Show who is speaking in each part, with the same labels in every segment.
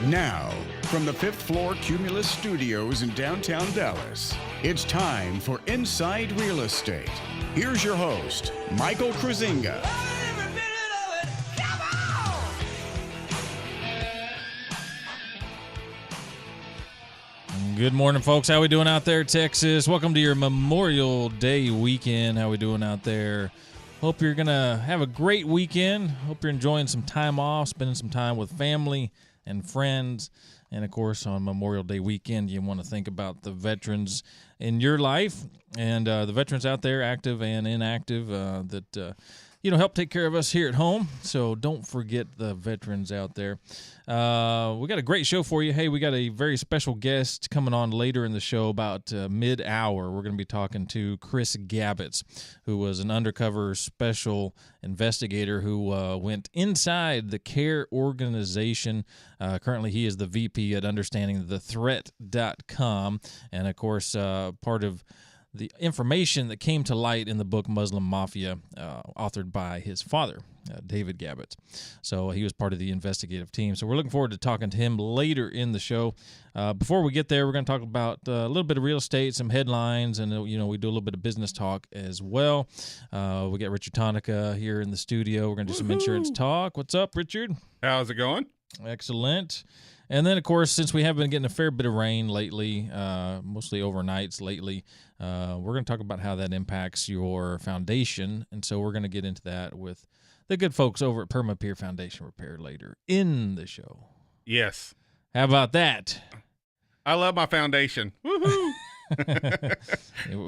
Speaker 1: Now, from the fifth floor Cumulus Studios in downtown Dallas, it's time for Inside Real Estate. Here's your host, Michael Krasinga.
Speaker 2: Good morning, folks. How we doing out there, Texas? Welcome to your Memorial Day weekend. How we doing out there? Hope you're going to have a great weekend. Hope you're enjoying some time off, spending some time with family and friends. And, of course, on Memorial Day weekend, you want to think about the veterans in your life and the veterans out there, active and inactive, that help take care of us here at home. So don't forget the veterans out there. We got a great show for you. Hey, we got a very special guest coming on later in the show about mid-hour. We're going to be talking to Chris Gabbets, who was an undercover special investigator who went inside the CARE organization. Currently, he is the VP at UnderstandingTheThreat.com. And, of course, part of the information that came to light in the book Muslim Mafia, authored by his father, David Gabbets. So he was part of the investigative team. So we're looking forward to talking to him later in the show. Before we get there, we're going to talk about a little bit of real estate, some headlines, and we do a little bit of business talk as well. We got Richard Tonica here in the studio. We're going to do some insurance talk. What's up, Richard?
Speaker 3: How's it going?
Speaker 2: Excellent. And then, of course, since we have been getting a fair bit of rain lately, mostly overnights lately, we're going to talk about how that impacts your foundation. And so we're going to get into that with the good folks over at Permapeer Foundation Repair later in the show.
Speaker 3: Yes.
Speaker 2: How about that?
Speaker 3: I love my foundation. Woohoo!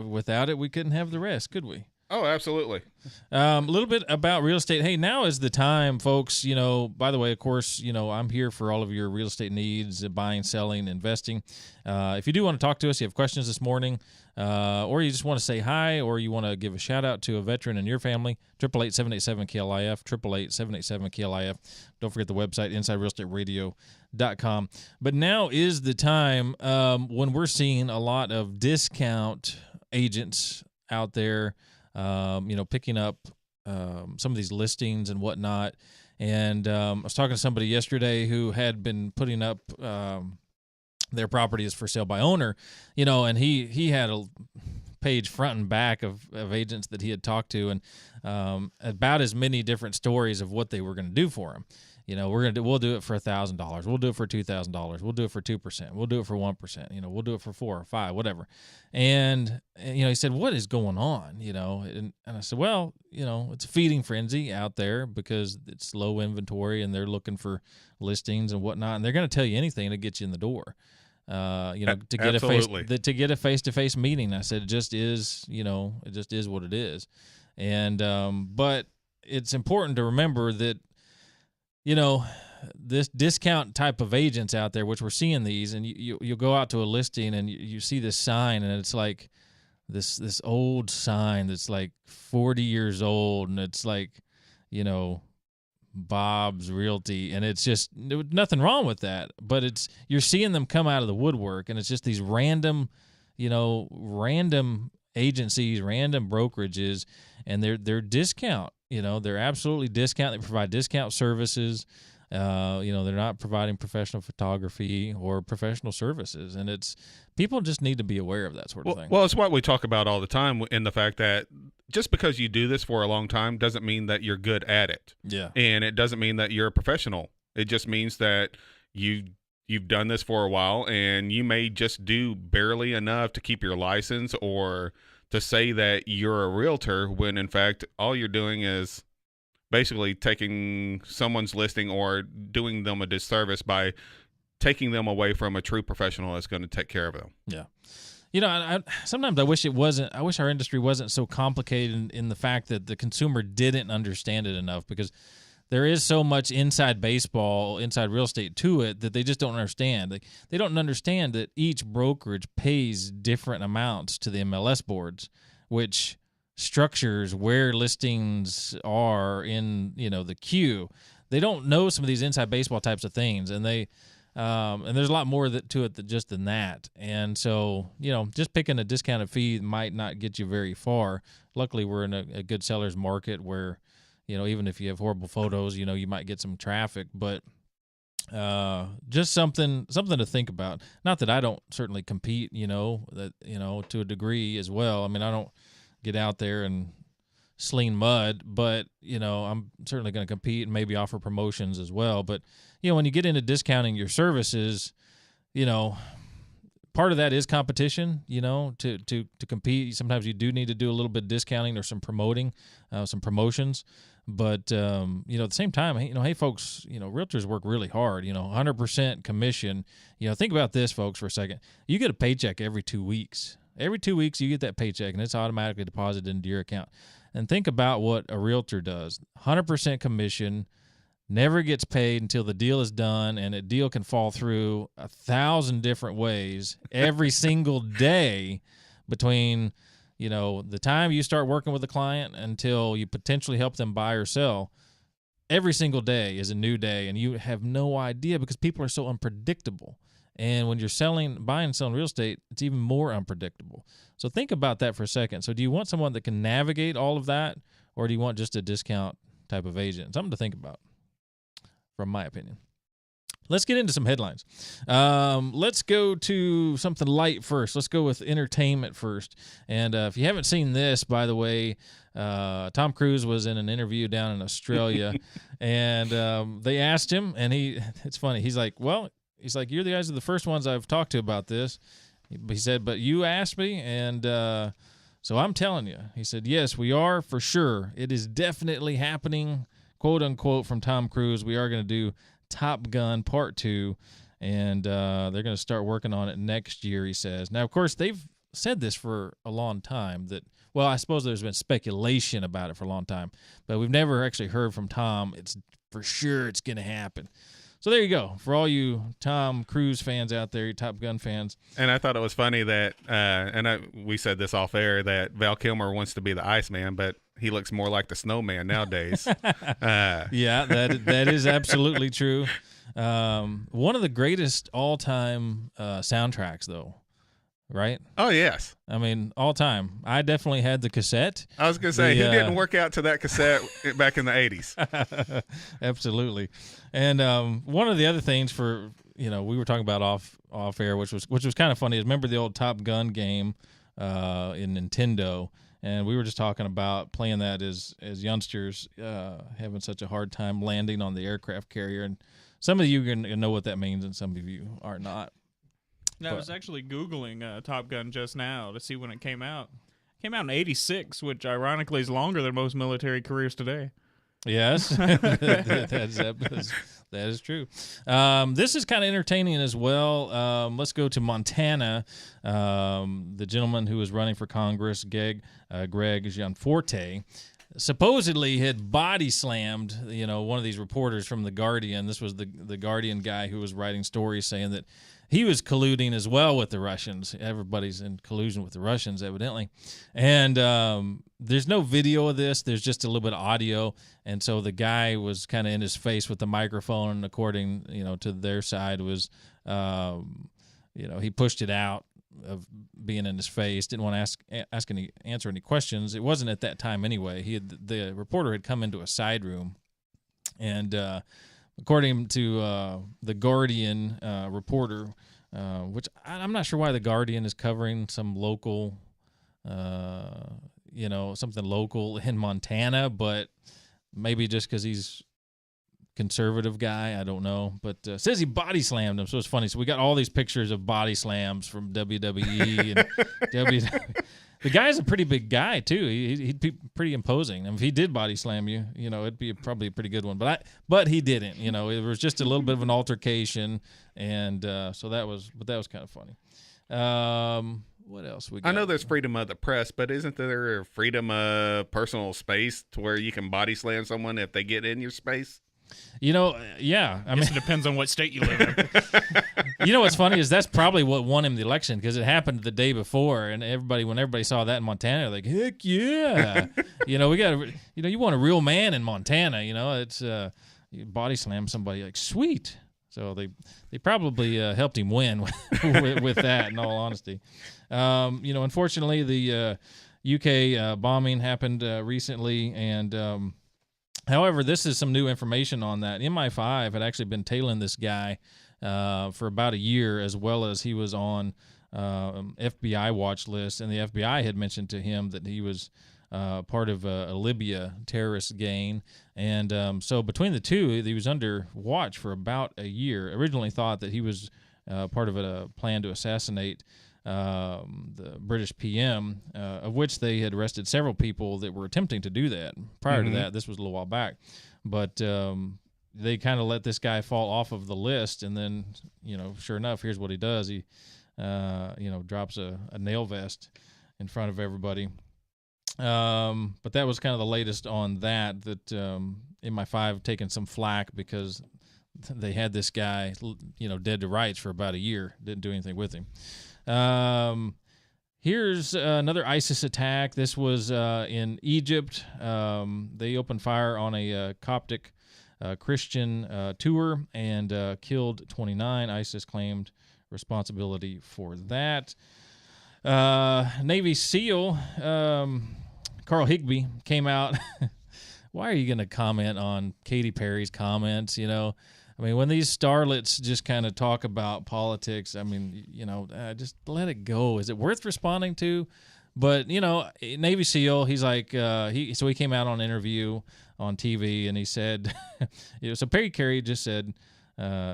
Speaker 2: Without it, we couldn't have the rest, could we?
Speaker 3: Oh, absolutely.
Speaker 2: A little bit about real estate. Hey, now is the time, folks. By the way, of course, I'm here for all of your real estate needs, buying, selling, investing. If you do want to talk to us, you have questions this morning, or you just want to say hi, or you want to give a shout out to a veteran in your family, 888-787-KLIF, 888-787-KLIF. Don't forget the website, InsideRealEstateRadio.com. But now is the time when we're seeing a lot of discount agents out there, picking up some of these listings and whatnot. And I was talking to somebody yesterday who had been putting up their property is for sale by owner, and he had a page front and back of agents that he had talked to, and about as many different stories of what they were going to do for him. We'll do it for $1,000. We'll do it for $2,000. We'll do it for 2%. We'll do it for 1%. We'll do it for 4 or 5, whatever. And he said, "What is going on?" And I said, "Well, it's a feeding frenzy out there because it's low inventory and they're looking for listings and whatnot, and they're going to tell you anything to get you in the door. To get a face-to-face meeting." I said, "It just is. It just is what it is." And but it's important to remember that. This discount type of agents out there, which we're seeing these, and you'll go out to a listing and you see this sign, and it's like this old sign that's like 40 years old, and it's like, Bob's Realty, and it's just nothing wrong with that, but you're seeing them come out of the woodwork, and it's just these random agencies, random brokerages, and they're discount. They're absolutely discount. They provide discount services. They're not providing professional photography or professional services, and people just need to be aware of that sort of thing.
Speaker 3: Well, it's what we talk about all the time, in the fact that just because you do this for a long time doesn't mean that you're good at it.
Speaker 2: Yeah,
Speaker 3: and it doesn't mean that you're a professional. It just means that you've done this for a while, and you may just do barely enough to keep your license or to say that you're a realtor, when in fact all you're doing is basically taking someone's listing or doing them a disservice by taking them away from a true professional that's going to take care of them.
Speaker 2: Yeah. Sometimes I wish our industry wasn't so complicated in the fact that the consumer didn't understand it enough, because there is so much inside baseball, inside real estate to it that they just don't understand. They don't understand that each brokerage pays different amounts to the MLS boards, which structures where listings are in, the queue. They don't know some of these inside baseball types of things, and and there's a lot more to it than that. And so, just picking a discounted fee might not get you very far. Luckily, we're in a good seller's market where, even if you have horrible photos, you might get some traffic. But Just something to think about. Not that I don't certainly compete, to a degree as well. I mean, I don't get out there and sling mud, but I'm certainly going to compete and maybe offer promotions as well. But when you get into discounting your services, part of that is competition. To compete, sometimes you do need to do a little bit of discounting or some promoting, some promotions. But at the same time, hey folks, realtors work really hard. 100% commission. Think about this, folks, for a second. You get a paycheck every 2 weeks. Every 2 weeks, you get that paycheck, and it's automatically deposited into your account. And think about what a realtor does. 100% commission, never gets paid until the deal is done, and a deal can fall through 1,000 different ways every single day between, the time you start working with a client until you potentially help them buy or sell. Every single day is a new day, and you have no idea because people are so unpredictable. And when you're buying and selling real estate, it's even more unpredictable. So think about that for a second. So do you want someone that can navigate all of that, or do you want just a discount type of agent? Something to think about, from my opinion. Let's get into some headlines. Let's go to something light first. Let's go with entertainment first. And if you haven't seen this, by the way, Tom Cruise was in an interview down in Australia, and they asked him, and it's funny. He's like, you're the guys are the first ones I've talked to about this. He said, but you asked me, and so I'm telling you. He said, yes, we are for sure. It is definitely happening, quote unquote, from Tom Cruise. We are going to do Top Gun Part 2, and they're going to start working on it next year, he says. Now, of course, they've said this for a long time I suppose there's been speculation about it for a long time, but we've never actually heard from Tom. It's for sure it's going to happen. So there you go. For all you Tom Cruise fans out there, you Top Gun fans.
Speaker 3: And I thought it was funny that, we said this off air, that Val Kilmer wants to be the Iceman, but he looks more like the Snowman nowadays.
Speaker 2: Yeah, that is absolutely true. One of the greatest all-time soundtracks, though, right?
Speaker 3: Oh, yes.
Speaker 2: I mean, all time. I definitely had the cassette.
Speaker 3: I was going to say, who didn't work out to that cassette back in the 80s?
Speaker 2: Absolutely. And one of the other things for, we were talking about off air, which was kind of funny, is remember the old Top Gun game in Nintendo? And we were just talking about playing that as youngsters, having such a hard time landing on the aircraft carrier. And some of you are going to know what that means, and some of you are not.
Speaker 4: I was actually Googling Top Gun just now to see when it came out. It came out in 86, which ironically is longer than most military careers today.
Speaker 2: Yes, that is true. This is kind of entertaining as well. Let's go to Montana. The gentleman who was running for Congress, Greg Gianforte, supposedly had body slammed, one of these reporters from The Guardian. This was the Guardian guy who was writing stories saying that he was colluding as well with the Russians. Everybody's in collusion with the Russians, evidently. And there's no video of this. There's just a little bit of audio. And so the guy was kind of in his face with the microphone, and according, to their side was, he pushed it out of being in his face. Didn't want to answer any questions. It wasn't at that time anyway. The reporter had come into a side room, and according to the Guardian reporter, which I'm not sure why the Guardian is covering some local, something local in Montana, but maybe just because he's conservative guy, I don't know. But says he body slammed him, so it's funny. So we got all these pictures of body slams from WWE and WWE. The guy's a pretty big guy too. He'd be pretty imposing. I mean, if he did body slam you, it'd be probably a pretty good one. But he didn't. It was just a little bit of an altercation, and so that was kind of funny. What else we got?
Speaker 3: I know there's freedom of the press, but isn't there freedom of personal space to where you can body slam someone if they get in your space?
Speaker 2: Yeah. I mean,
Speaker 4: it depends on what state you live in.
Speaker 2: What's funny is that's probably what won him the election, because it happened the day before, and when everybody saw that in Montana, they're like, heck yeah. We got you want a real man in Montana. It's you body slam somebody, like, sweet. So they probably helped him win with that, in all honesty. Unfortunately, the UK bombing happened recently, and However, this is some new information on that. MI5 had actually been tailing this guy for about a year, as well as he was on FBI watch list, and the FBI had mentioned to him that he was part of a Libya terrorist gang. And so between the two, he was under watch for about a year. Originally thought that he was part of a plan to assassinate the British PM, of which they had arrested several people that were attempting to do that. Prior to that, this was a little while back. But they kind of let this guy fall off of the list, and then, sure enough, here's what he does. He, drops a nail vest in front of everybody. But that was kind of the latest on that MI5 taking some flack because they had this guy, dead to rights for about a year, didn't do anything with him. Here's another ISIS attack. This was in Egypt. They opened fire on a Coptic Christian tour and killed 29. ISIS claimed responsibility for that. Navy SEAL Carl Higbie came out. Why are you going to comment on Katy Perry's comments? When these starlets just kind of talk about politics, just let it go. Is it worth responding to? But, Navy SEAL, he's like, he came out on an interview on TV and he said, so Perry Carey just said,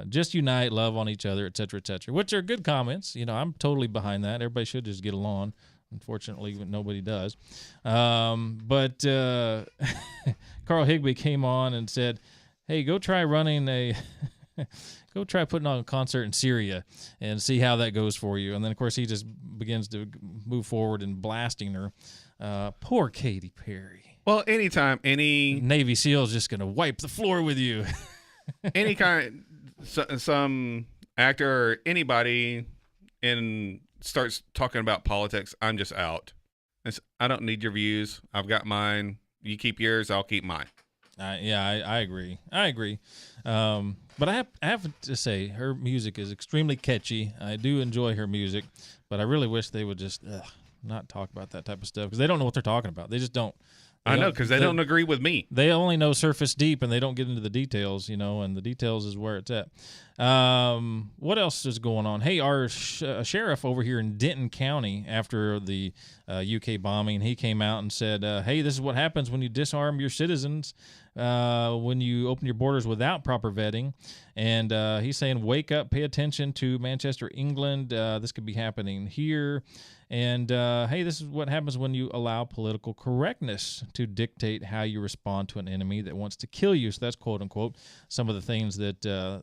Speaker 2: just unite, love on each other, et cetera, which are good comments. I'm totally behind that. Everybody should just get along. Unfortunately, nobody does. But Carl Higbie came on and said, hey, go try putting on a concert in Syria and see how that goes for you. And then, of course, he just begins to move forward and blasting her. Poor Katy Perry.
Speaker 3: Well, anytime any
Speaker 2: Navy SEAL is just going to wipe the floor with you.
Speaker 3: any kind, some actor or anybody starts talking about politics, I'm just out. I don't need your views. I've got mine. You keep yours, I'll keep mine.
Speaker 2: I agree. But I have to say, her music is extremely catchy. I do enjoy her music, but I really wish they would just not talk about that type of stuff because they don't know what they're talking about. They just don't.
Speaker 3: I know, because they don't agree with me.
Speaker 2: They only know surface deep, and they don't get into the details, and the details is where it's at. What else is going on? Hey, our sheriff over here in Denton County, after the UK bombing, he came out and said, hey, this is what happens when you disarm your citizens, when you open your borders without proper vetting. And he's saying, wake up, pay attention to Manchester, England. This could be happening here. And, hey, this is what happens when you allow political correctness to dictate how you respond to an enemy that wants to kill you. So that's, quote unquote, some of the things that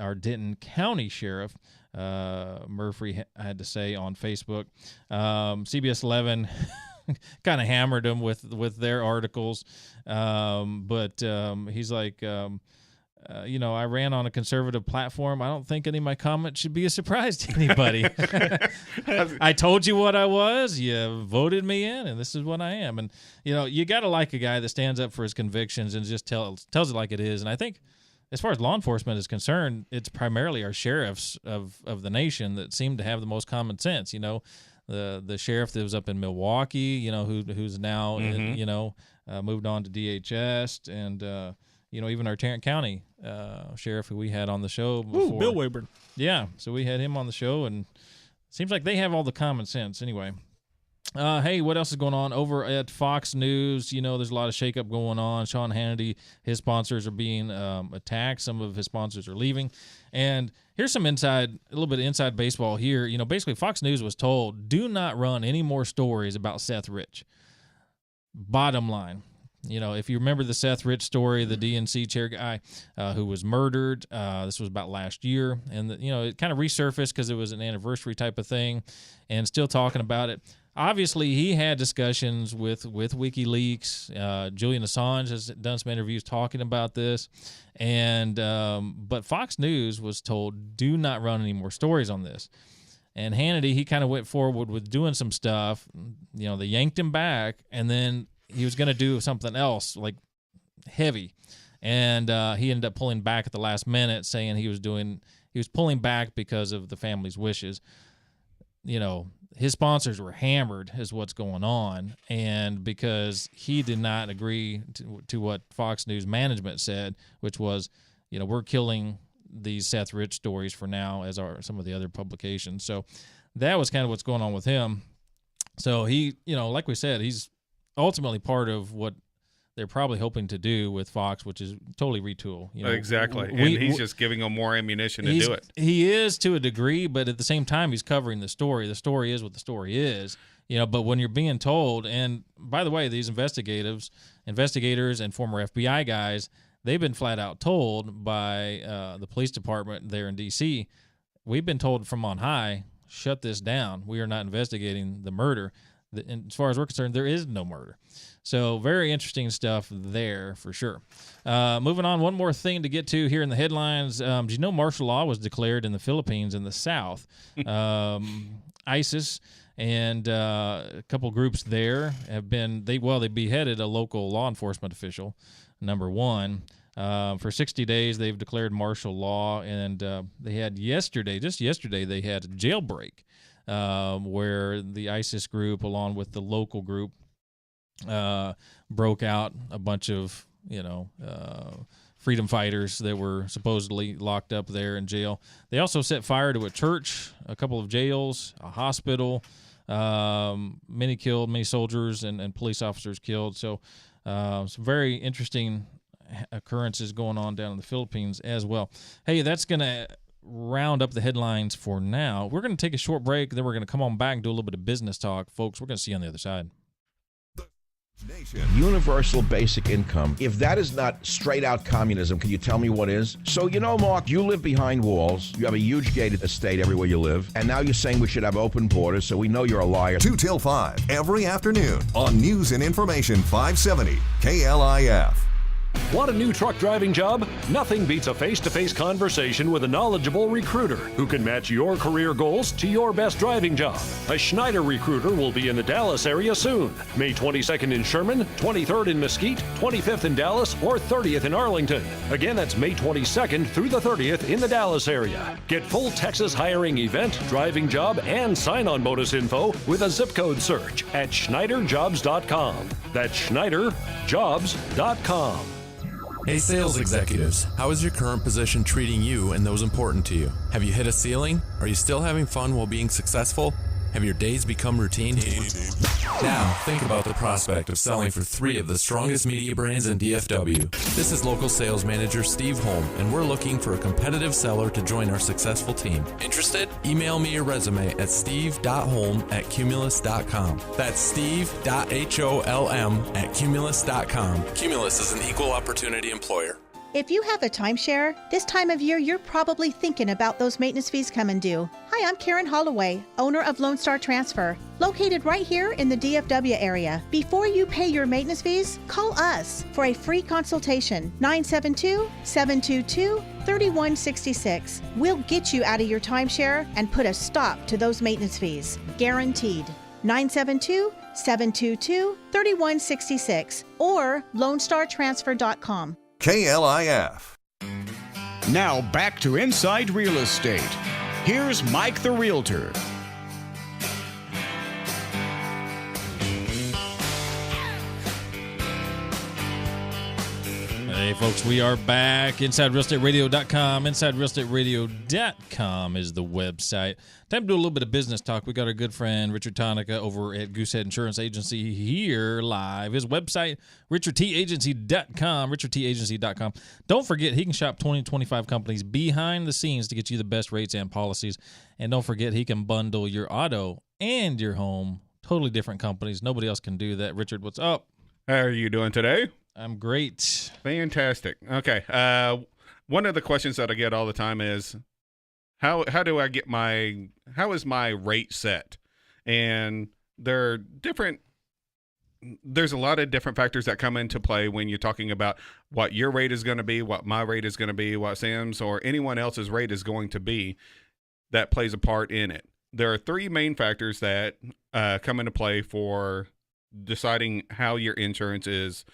Speaker 2: our Denton County Sheriff Murphy had to say on Facebook. CBS 11 kind of hammered him with their articles. But he's like... I ran on a conservative platform. I don't think any of my comments should be a surprise to anybody. I told you what I was. You voted me in, and this is what I am. And, you got to like a guy that stands up for his convictions and just tells it like it is. And I think as far as law enforcement is concerned, it's primarily our sheriffs of the nation that seem to have the most common sense. The sheriff that was up in Milwaukee, who's now, moved on to DHS, and, even our Tarrant County sheriff who we had on the show before.
Speaker 4: Ooh, Bill Wayburn.
Speaker 2: Yeah, so we had him on the show, and it seems like they have all the common sense anyway. Hey, what else is going on over at Fox News? There's a lot of shakeup going on. Sean Hannity, his sponsors are being attacked. Some of his sponsors are leaving. And here's a little bit of inside baseball here. Basically Fox News was told, do not run any more stories about Seth Rich. Bottom line. If you remember the Seth Rich story, the DNC chair guy who was murdered, this was about last year, and it kind of resurfaced because it was an anniversary type of thing, and still talking about it. Obviously, he had discussions with WikiLeaks. Julian Assange has done some interviews talking about this, and but Fox News was told, do not run any more stories on this. And Hannity, he kind of went forward with doing some stuff. They yanked him back, and then he was going to do something else, like heavy. And he ended up pulling back at the last minute, saying he was pulling back because of the family's wishes. his sponsors were hammered is what's going on, and because he did not agree to what Fox News management said, which was, we're killing these Seth Rich stories for now, as are some of the other publications. So that was kind of what's going on with him. So he, like we said, he's ultimately part of what they're probably hoping to do with Fox, which is totally retool.
Speaker 3: Exactly. And he's just giving them more ammunition to do it.
Speaker 2: He is to a degree, but at the same time, he's covering the story. The story is what the story is. But when you're being told, and by the way, these investigators and former FBI guys, they've been flat out told by the police department there in D.C., we've been told from on high, shut this down. We are not investigating the murder. And as far as we're concerned, there is no murder. So very interesting stuff there for sure. Moving on, one more thing to get to here in the headlines. Did you know martial law was declared in the Philippines in the south? ISIS and a couple groups there have been, they beheaded a local law enforcement official, number one. For 60 days, they've declared martial law, and they had just yesterday, they had a jailbreak. Where the ISIS group, along with the local group, broke out a bunch of, freedom fighters that were supposedly locked up there in jail. They also set fire to a church, a couple of jails, a hospital, many killed, many soldiers and police officers killed. So some very interesting occurrences going on down in the Philippines as well. Hey, that's going to round up the headlines for now. We're going to take a short break, then we're going to come on back and do a little bit of business talk. Folks, we're going to see you on the other side.
Speaker 5: Universal basic income. If that is not straight out communism, can you tell me what is? So, Mark, you live behind walls. You have a huge gated estate everywhere you live. And now you're saying we should have open borders, so we know you're a liar.
Speaker 6: 2 till 5 every afternoon on News and Information 570 KLIF.
Speaker 7: Want a new truck driving job? Nothing beats a face-to-face conversation with a knowledgeable recruiter who can match your career goals to your best driving job. A Schneider recruiter will be in the Dallas area soon. May 22nd in Sherman, 23rd in Mesquite, 25th in Dallas, or 30th in Arlington. Again, that's May 22nd through the 30th in the Dallas area. Get full Texas hiring event, driving job, and sign-on bonus info with a zip code search at SchneiderJobs.com. That's SchneiderJobs.com.
Speaker 8: Hey sales executives, how is your current position treating you and those important to you? Have you hit a ceiling? Are you still having fun while being successful? Have your days become routine? Now, think about the prospect of selling for 3 of the strongest media brands in DFW. This is local sales manager Steve Holm, and we're looking for a competitive seller to join our successful team. Interested? Email me your resume at steve.holm@cumulus.com. That's steve.holm@cumulus.com. Cumulus is an equal opportunity employer.
Speaker 9: If you have a timeshare, this time of year you're probably thinking about those maintenance fees coming due. Hi, I'm Karen Holloway, owner of Lone Star Transfer, located right here in the DFW area. Before you pay your maintenance fees, call us for a free consultation, 972-722-3166. We'll get you out of your timeshare and put a stop to those maintenance fees. Guaranteed. 972-722-3166 or LoneStarTransfer.com.
Speaker 6: KLIF.
Speaker 1: Now back to Inside Real Estate. Here's Mike the Realtor.
Speaker 2: Hey, folks, we are back. InsideRealEstateRadio.com. InsideRealEstateRadio.com is the website. Time to do a little bit of business talk. We got our good friend Richard Tonica over at Goosehead Insurance Agency here live. His website, RichardTAgency.com. RichardTAgency.com. Don't forget, he can shop 20 to 25 companies behind the scenes to get you the best rates and policies. And don't forget, he can bundle your auto and your home. Totally different companies. Nobody else can do that. Richard, what's up?
Speaker 3: How are you doing today?
Speaker 2: I'm great.
Speaker 3: Fantastic. Okay. One of the questions that I get all the time is, how is my rate set? And there's a lot of different factors that come into play when you're talking about what your rate is going to be, what my rate is going to be, what Sam's or anyone else's rate is going to be that plays a part in it. There are 3 main factors that come into play for deciding how your insurance is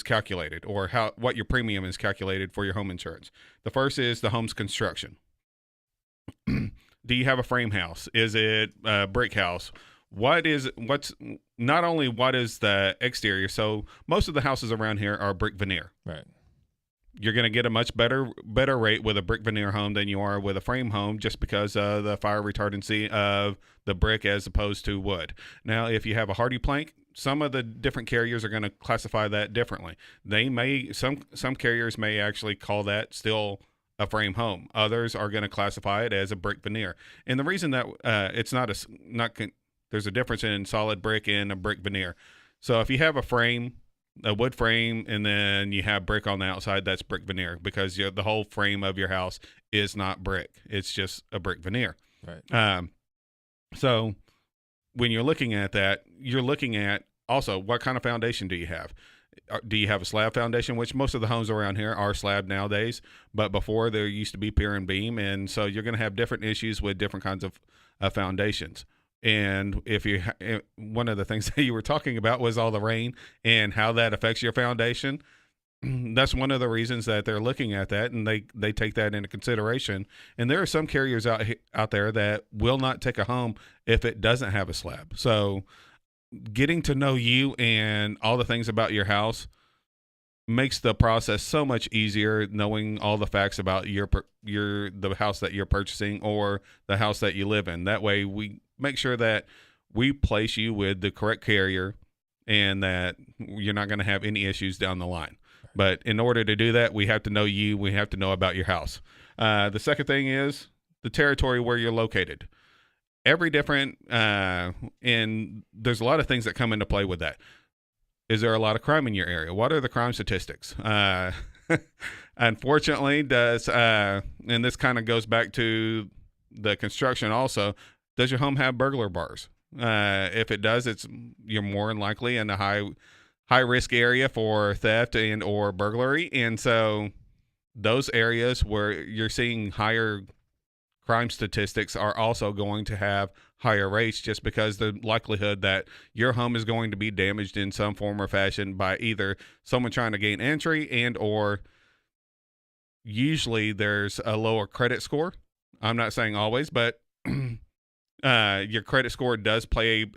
Speaker 3: calculated, or what your premium is calculated for your home insurance. The first is the home's construction. do you have a frame house? Is it a brick house? What's not only what is the exterior? So most of the houses around here are brick veneer.
Speaker 2: Right.
Speaker 3: You're going to get a much better rate with a brick veneer home than you are with a frame home, just because of the fire retardancy of the brick as opposed to wood. Now, if you have a hardy plank, some of the different carriers are going to classify that differently. They may some carriers may actually call that still a frame home. Others are going to classify it as a brick veneer. And the reason that it's there's a difference in solid brick and a brick veneer. So if you have a wood frame, and then you have brick on the outside, that's brick veneer, because the whole frame of your house is not brick. It's just a brick veneer.
Speaker 2: Right.
Speaker 3: So when you're looking at that, you're looking at also what kind of foundation do you have? Do you have a slab foundation, which most of the homes around here are slab nowadays, but before there used to be pier and beam. And so you're going to have different issues with different kinds of foundations. And if one of the things that you were talking about was all the rain and how that affects your foundation. That's one of the reasons that they're looking at that, and they take that into consideration. And there are some carriers out there that will not take a home if it doesn't have a slab. So getting to know you and all the things about your house makes the process so much easier, knowing all the facts about the house that you're purchasing or the house that you live in. That way we make sure that we place you with the correct carrier and that you're not going to have any issues down the line. But in order to do that, we have to know you. We have to know about your house. The second thing is the territory where you're located. Every different, and there's a lot of things that come into play with that. Is there a lot of crime in your area? What are the crime statistics? Unfortunately, and this kind of goes back to the construction also, does your home have burglar bars? If it does, you're more than likely in a high risk area for theft and or burglary. And so those areas where you're seeing higher crime statistics are also going to have higher rates, just because the likelihood that your home is going to be damaged in some form or fashion by either someone trying to gain entry and or usually there's a lower credit score. I'm not saying always, but your credit score does play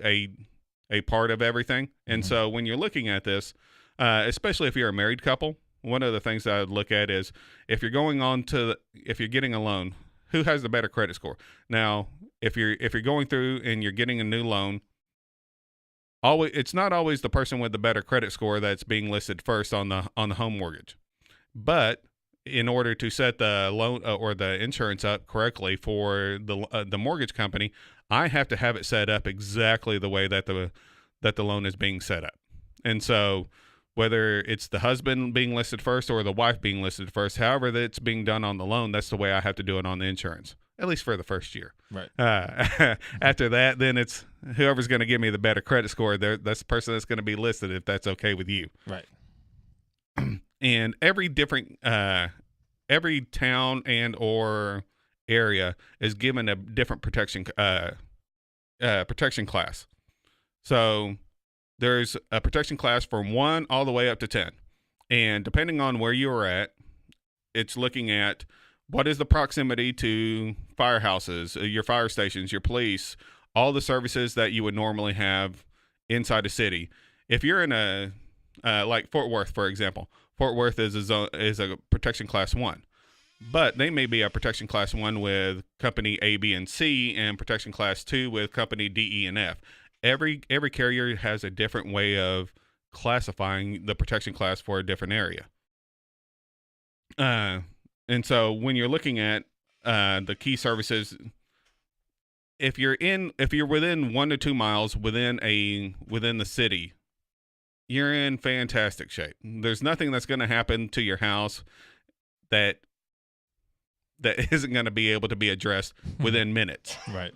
Speaker 3: a part of everything. And so when you're looking at this, especially if you're a married couple, one of the things that I would look at is if you're getting a loan, who has the better credit score? Now, if you're going through and you're getting a new loan, it's not always the person with the better credit score that's being listed first on the home mortgage. But in order to set the loan or the insurance up correctly for the mortgage company, I have to have it set up exactly the way that the loan is being set up. And so whether it's the husband being listed first or the wife being listed first, however that's being done on the loan, that's the way I have to do it on the insurance, at least for the first year.
Speaker 2: Right.
Speaker 3: After that, then it's whoever's going to give me the better credit score, that's the person that's going to be listed, if that's okay with you.
Speaker 2: Right.
Speaker 3: And every town and or area is given a different protection class. So there's a protection class from 1 all the way up to 10. And depending on where you're at, it's looking at what is the proximity to firehouses, your fire stations, your police, all the services that you would normally have inside a city. If you're in a like Fort Worth, for example, Fort Worth is a protection class 1. But they may be a protection class 1 with company A, B, and C, and protection class 2 with company D, E, and F. Every carrier has a different way of classifying the protection class for a different area. And so when you're looking at the key services, if you're within 1 to 2 miles within the city, you're in fantastic shape. There's nothing that's going to happen to your house that isn't going to be able to be addressed within minutes.
Speaker 2: Right.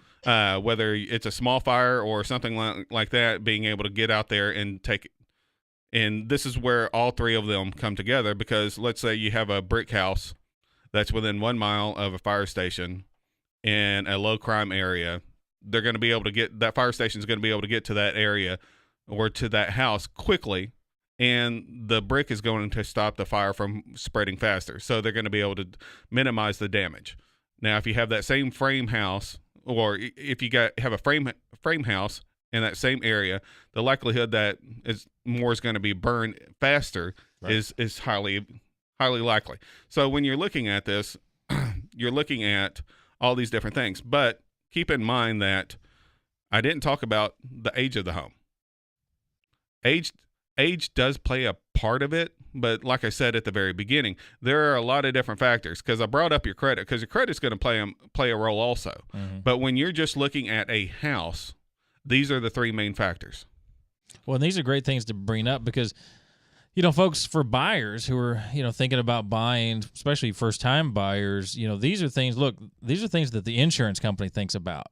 Speaker 3: Whether it's a small fire or something like that, being able to get out there and take it. And this is where all three of them come together, because let's say you have a brick house that's within 1 mile of a fire station in a low crime area. They're going to be able to that fire station is going to be able to get to that area or to that house quickly, and the brick is going to stop the fire from spreading faster. So they're going to be able to minimize the damage. Now, if you have that same frame house or if you have a frame house in that same area, the likelihood that more is going to be burned faster is highly likely. So when you're looking at this, you're looking at all these different things. But keep in mind that I didn't talk about the age of the home. Age does play a part of it, but like I said at the very beginning, there are a lot of different factors, because I brought up your credit, because your credit's going to play a role also. Mm-hmm. But when you're just looking at a house, these are the three main factors.
Speaker 2: Well, and these are great things to bring up because, folks, for buyers who are, thinking about buying, especially first-time buyers, these are things that the insurance company thinks about.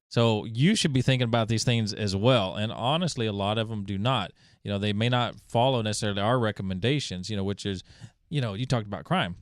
Speaker 2: So you should be thinking about these things as well. And honestly, a lot of them do not. They may not follow necessarily our recommendations, which is, you talked about crime.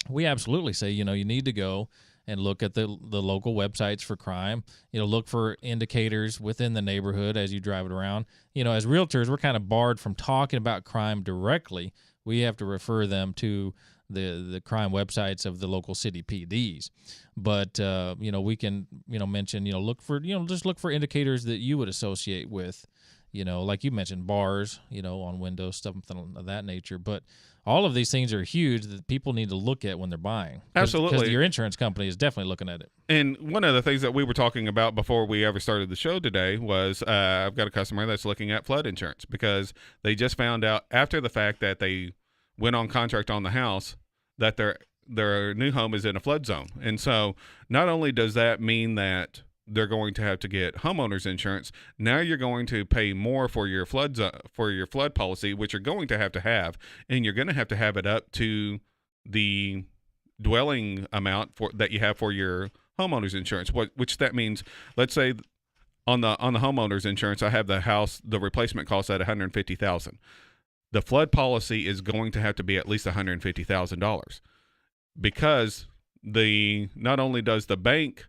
Speaker 2: We absolutely say, you need to go and look at the local websites for crime, look for indicators within the neighborhood as you drive it around. As realtors, we're kind of barred from talking about crime directly. We have to refer them to the crime websites of the local city PDs. But, we can, mention, look for indicators that you would associate with, like you mentioned, bars, on windows, something of that nature. But all of these things are huge that people need to look at when they're buying.
Speaker 3: Absolutely.
Speaker 2: Because your insurance company is definitely looking at it.
Speaker 3: And one of the things that we were talking about before we ever started the show today was I've got a customer that's looking at flood insurance, because they just found out after the fact that they went on contract on the house that their new home is in a flood zone. And so not only does that mean that they're going to have to get homeowners insurance, now you're going to pay more for your flood policy, which you're going to have, and you're going to have it up to the dwelling amount that you have for your homeowners insurance. Which that means, let's say on the homeowners insurance, I have the replacement cost at $150,000. The flood policy is going to have to be at least $150,000, because not only does the bank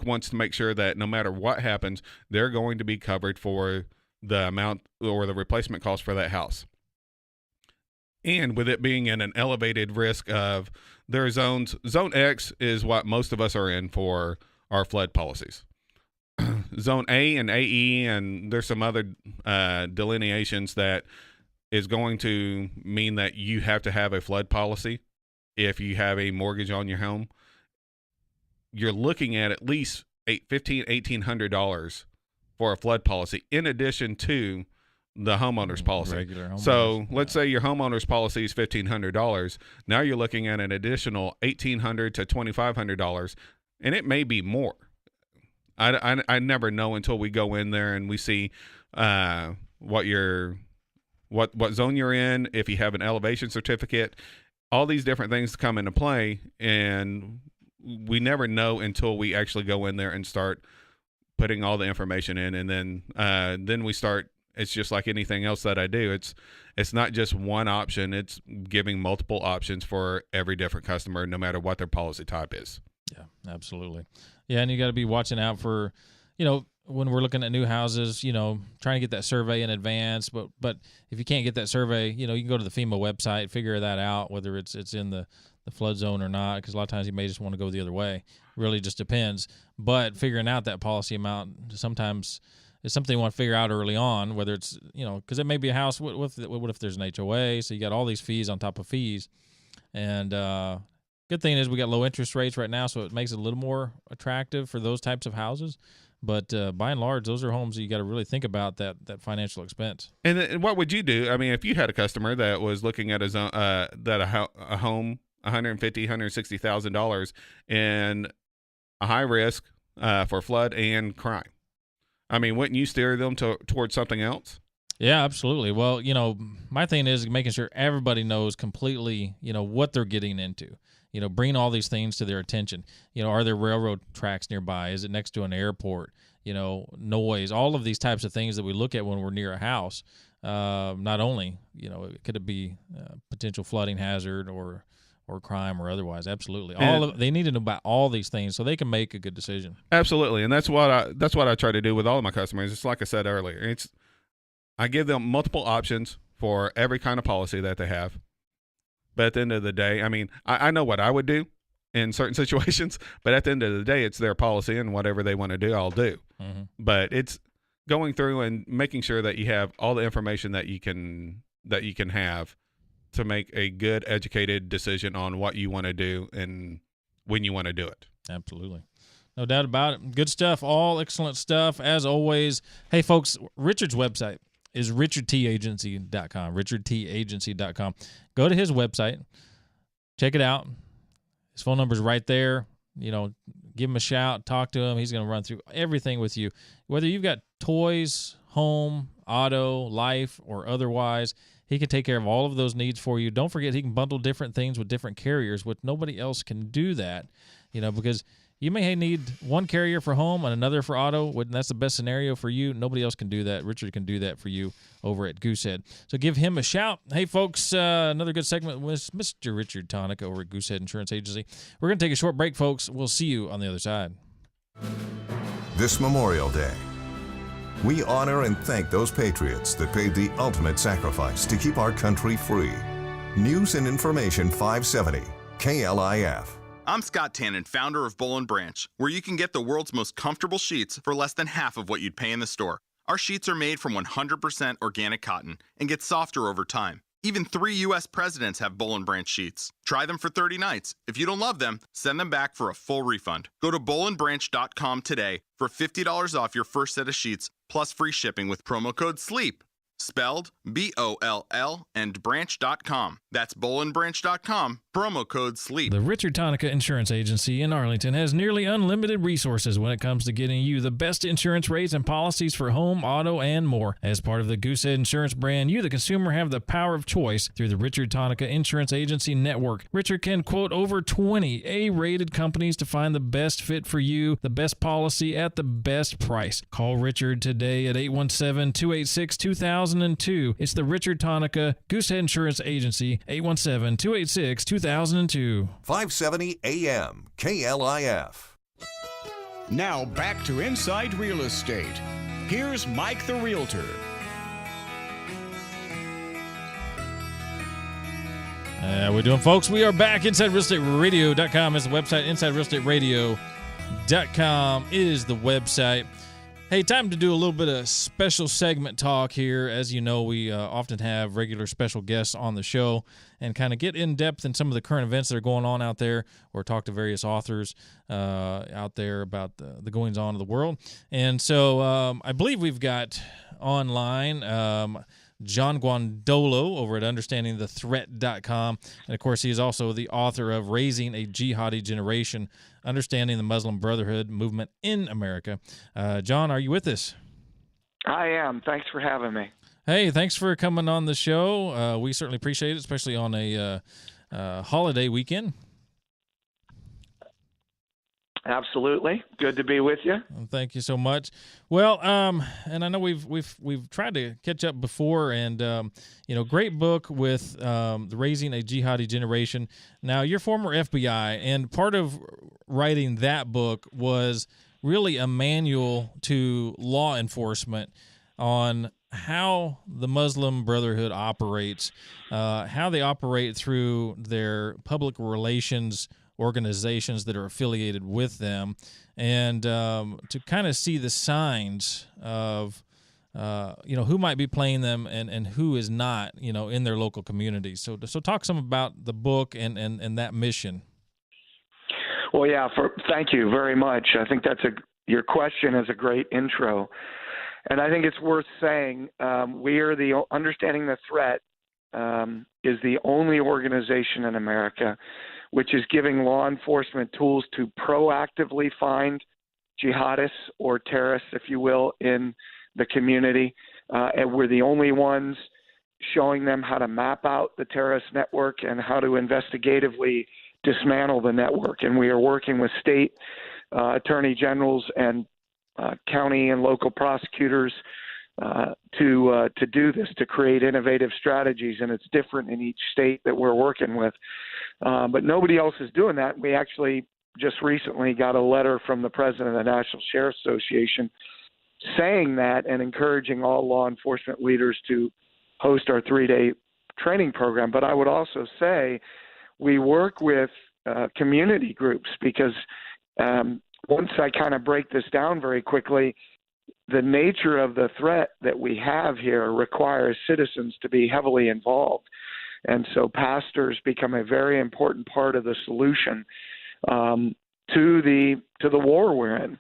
Speaker 3: wants to make sure that no matter what happens, they're going to be covered for the amount or the replacement cost for that house. And with it being in an elevated risk of their zones, Zone X is what most of us are in for our flood policies. Zone A and AE, and there's some other delineations that is going to mean that you have to have a flood policy if you have a mortgage on your home. You're looking at least $1,800 for a flood policy, in addition to the homeowner's policy.
Speaker 2: Regular homeowners.
Speaker 3: So let's say your homeowner's policy is $1,500. Now you're looking at an additional $1,800 to $2,500, and it may be more. I never know until we go in there and we see what zone you're in, if you have an elevation certificate. All these different things come into play, and we never know until we actually go in there and start putting all the information in, and then we start. It's just like anything else that I do. It's not just one option. It's giving multiple options for every different customer, no matter what their policy type is.
Speaker 2: Yeah, absolutely. Yeah, and you got to be watching out for, when we're looking at new houses, trying to get that survey in advance. But if you can't get that survey, you can go to the FEMA website, figure that out, whether it's in the flood zone or not, because a lot of times you may just want to go the other way. Really just depends. But figuring out that policy amount sometimes is something you want to figure out early on, whether it's, because it may be a house. What if there's an HOA? So you got all these fees on top of fees. And good thing is we got low interest rates right now, so it makes it a little more attractive for those types of houses. But by and large, those are homes that you got to really think about that financial expense.
Speaker 3: And what would you do? I mean, if you had a customer that was looking at a home, $150,000, $160,000, and a high risk for flood and crime, I mean, wouldn't you steer them towards something else?
Speaker 2: Yeah, absolutely. Well, my thing is making sure everybody knows completely, what they're getting into. Bring all these things to their attention. Are there railroad tracks nearby? Is it next to an airport? Noise, all of these types of things that we look at when we're near a house. Not only, could it be potential flooding hazard or crime or otherwise. Absolutely. They need to know about all these things so they can make a good decision.
Speaker 3: Absolutely. And that's what I try to do with all of my customers. It's like I said earlier. I give them multiple options for every kind of policy that they have. But at the end of the day, I mean, I know what I would do. in certain situations. But at the end of the day, it's their policy, and whatever they want to do, I'll do.
Speaker 2: Mm-hmm.
Speaker 3: But it's going through and making sure that you have all the information that you can have to make a good, educated decision on what you want to do and when you want to do it.
Speaker 2: Absolutely. No doubt about it. Good stuff. All excellent stuff. As always, hey, folks, Richard's website is richardtagency.com, richardtagency.com. Go to his website. Check it out. His phone number is right there. You know, give him a shout. Talk to him. He's going to run through everything with you. Whether you've got toys, home, auto, life, or otherwise, he can take care of all of those needs for you. Don't forget, he can bundle different things with different carriers, which nobody else can do that, you know, because you may need one carrier for home and another for auto. That's the best scenario for you. Nobody else can do that. Richard can do that for you over at Goosehead. So give him a shout. Hey, folks, another good segment with Mr. Richard Tonica over at Goosehead Insurance Agency. We're going to take a short break, folks. We'll see you on the other side.
Speaker 6: This Memorial Day, we honor and thank those patriots that paid the ultimate sacrifice to keep our country free. News and Information 570, KLIF.
Speaker 10: I'm Scott Tannen, founder of Boll & Branch, where you can get the world's most comfortable sheets for less than half of what you'd pay in the store. Our sheets are made from 100% organic cotton and get softer over time. Even 3 U.S. presidents have Boll & Branch sheets. Try them for 30 nights. If you don't love them, send them back for a full refund. Go to bollandbranch.com today for $50 off your first set of sheets, plus free shipping with promo code SLEEP. Spelled B-O-L-L and branch.com. That's bollandbranch.com, promo code SLEEP.
Speaker 2: The Richard Tonica Insurance Agency in Arlington has nearly unlimited resources when it comes to getting you the best insurance rates and policies for home, auto, and more. As part of the Goosehead Insurance brand, you, the consumer, have the power of choice through the Richard Tonica Insurance Agency network. Richard can quote over 20 A-rated companies to find the best fit for you, the best policy at the best price. Call Richard today at 817-286-2002. It's the Richard Tonica Goosehead Insurance Agency, 817-286-2002.
Speaker 6: 570 AM, KLIF.
Speaker 1: Now back to Inside Real Estate. Here's Mike the Realtor.
Speaker 2: We're doing, folks. We are back. InsideRealEstateRadio.com is the website. InsideRealEstateRadio.com is the website. Hey, time to do a little bit of special segment talk here. As you know, we often have regular special guests on the show and kind of get in depth in some of the current events that are going on out there, or talk to various authors out there about the goings on of the world. And so I believe we've got online John Guandolo over at understandingthethreat.com. And, of course, he is also the author of Raising a Jihadi Generation, Understanding the Muslim Brotherhood Movement in America. John, are you with us?
Speaker 11: I am. Thanks for having me.
Speaker 2: Hey, thanks for coming on the show. We certainly appreciate it, especially on a holiday weekend.
Speaker 11: Absolutely. Good to be with you.
Speaker 2: Thank you so much. Well, and I know we've tried to catch up before, and great book with the Raising a Jihadi Generation. Now, you're former FBI, and part of writing that book was really a manual to law enforcement on how the Muslim Brotherhood operates, how they operate through their public relations organizations that are affiliated with them, and to kind of see the signs of who might be playing them and who is not, in their local communities. So talk some about the book and that mission.
Speaker 11: Well, yeah, thank you very much. I think your question is a great intro, and I think it's worth saying we are Understanding the Threat is the only organization in America which is giving law enforcement tools to proactively find jihadists or terrorists, if you will, in the community. And we're the only ones showing them how to map out the terrorist network and how to investigatively dismantle the network. And we are working with state attorney generals and county and local prosecutors to do this, to create innovative strategies. And it's different in each state that we're working with. But nobody else is doing that. We actually just recently got a letter from the president of the National Sheriff's Association saying that and encouraging all law enforcement leaders to host our 3-day training program. But I would also say we work with community groups, because once I kind of break this down very quickly, the nature of the threat that we have here requires citizens to be heavily involved. And so pastors become a very important part of the solution to the war we're in.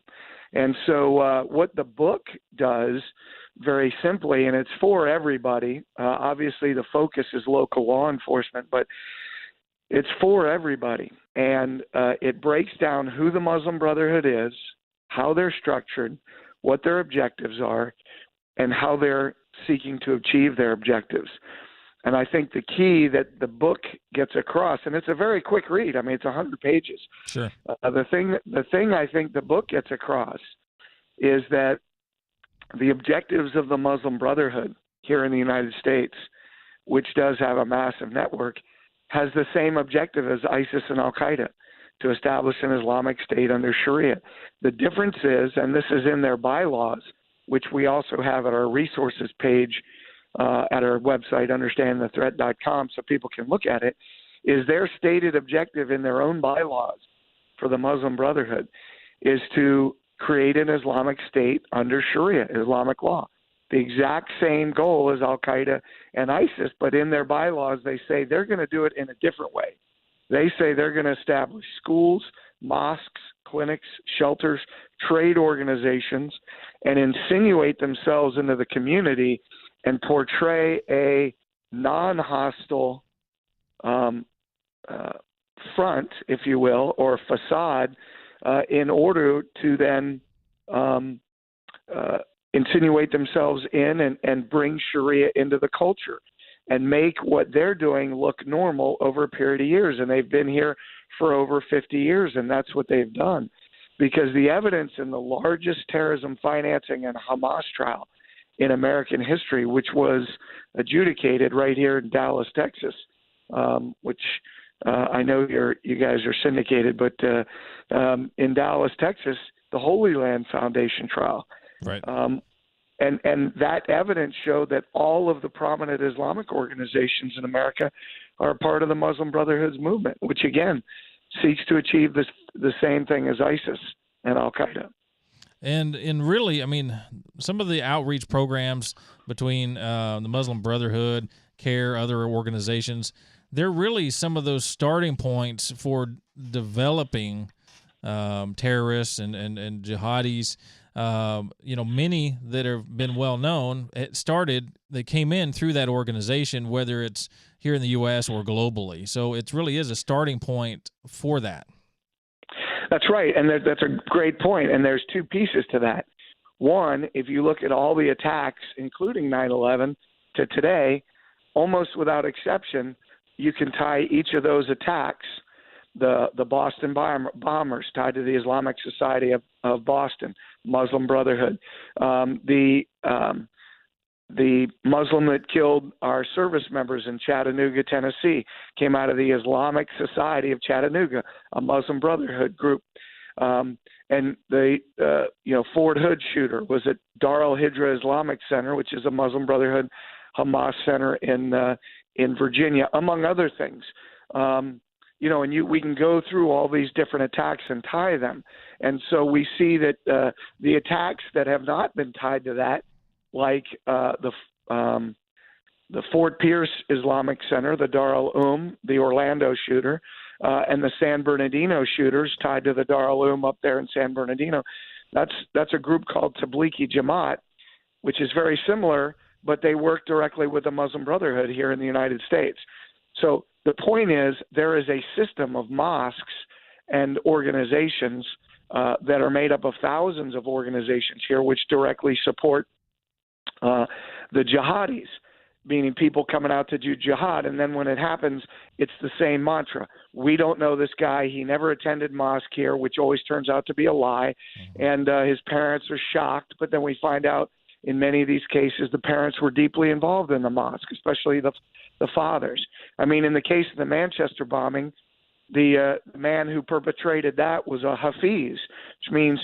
Speaker 11: And so what the book does very simply, and it's for everybody, obviously the focus is local law enforcement, but it's for everybody. And it breaks down who the Muslim Brotherhood is, how they're structured, what their objectives are, and how they're seeking to achieve their objectives. And I think the key that the book gets across, and it's a very quick read. I mean, it's 100 pages.
Speaker 2: Sure.
Speaker 11: The thing I think the book gets across is that the objectives of the Muslim Brotherhood here in the United States, which does have a massive network, has the same objective as ISIS and Al-Qaeda, to establish an Islamic State under Sharia. The difference is, and this is in their bylaws, which we also have at our resources page at our website, understandingthethreat.com, so people can look at it, is their stated objective in their own bylaws for the Muslim Brotherhood is to create an Islamic State under Sharia, Islamic law. The exact same goal as Al-Qaeda and ISIS, but in their bylaws they say they're going to do it in a different way. They say they're going to establish schools, mosques, clinics, shelters, trade organizations, and insinuate themselves into the community and portray a non-hostile front, if you will, or facade in order to then insinuate themselves in and bring Sharia into the culture and make what they're doing look normal over a period of years. And they've been here for over 50 years, and that's what they've done. Because the evidence in the largest terrorism financing and Hamas trial in American history, which was adjudicated right here in Dallas, Texas, which I know you guys are syndicated, but in Dallas, Texas, the Holy Land Foundation trial.
Speaker 2: Right.
Speaker 11: And that evidence showed that all of the prominent Islamic organizations in America are part of the Muslim Brotherhood's movement, which again seeks to achieve the same thing as ISIS and Al-Qaeda.
Speaker 2: And really, I mean, some of the outreach programs between the Muslim Brotherhood, CARE, other organizations, they're really some of those starting points for developing terrorists and jihadis. Many that have been well known, they came in through that organization, whether it's here in the U.S. or globally. So it really is a starting point for that.
Speaker 11: That's right, and that's a great point, and there's two pieces to that. One, if you look at all the attacks, including 9/11, to today, almost without exception, you can tie each of those attacks, the Boston bombers tied to the Islamic Society of Boston, Muslim Brotherhood, the Muslim that killed our service members in Chattanooga, Tennessee, came out of the Islamic Society of Chattanooga, a Muslim Brotherhood group. And the Fort Hood shooter was at Dar al-Hijra Islamic Center, which is a Muslim Brotherhood Hamas center in Virginia, among other things. We can go through all these different attacks and tie them. And so we see that the attacks that have not been tied to that, like the Fort Pierce Islamic Center, the Dar al-Umm, the Orlando shooter, and the San Bernardino shooters tied to the Dar al-Umm up there in San Bernardino. That's a group called Tablighi Jamaat, which is very similar, but they work directly with the Muslim Brotherhood here in the United States. So the point is there is a system of mosques and organizations that are made up of thousands of organizations here which directly support the jihadis, meaning people coming out to do jihad. And then when it happens, it's the same mantra. We don't know this guy. He never attended mosque here, which always turns out to be a lie. And his parents are shocked. But then we find out in many of these cases, the parents were deeply involved in the mosque, especially the fathers. I mean, in the case of the Manchester bombing, the man who perpetrated that was a Hafiz, which means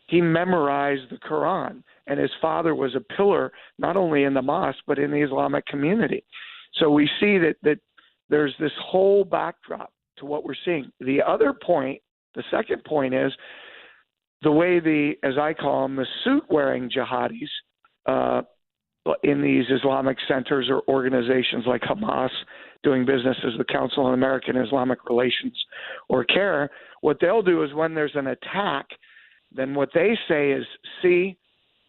Speaker 11: he memorized the Quran, and his father was a pillar not only in the mosque but in the Islamic community. So we see that there's this whole backdrop to what we're seeing. The other point, the second point is the way as I call them, the suit-wearing jihadis in these Islamic centers or organizations like Hamas, doing business as the Council on American Islamic Relations or CARE, what they'll do is when there's an attack, then what they say is, see,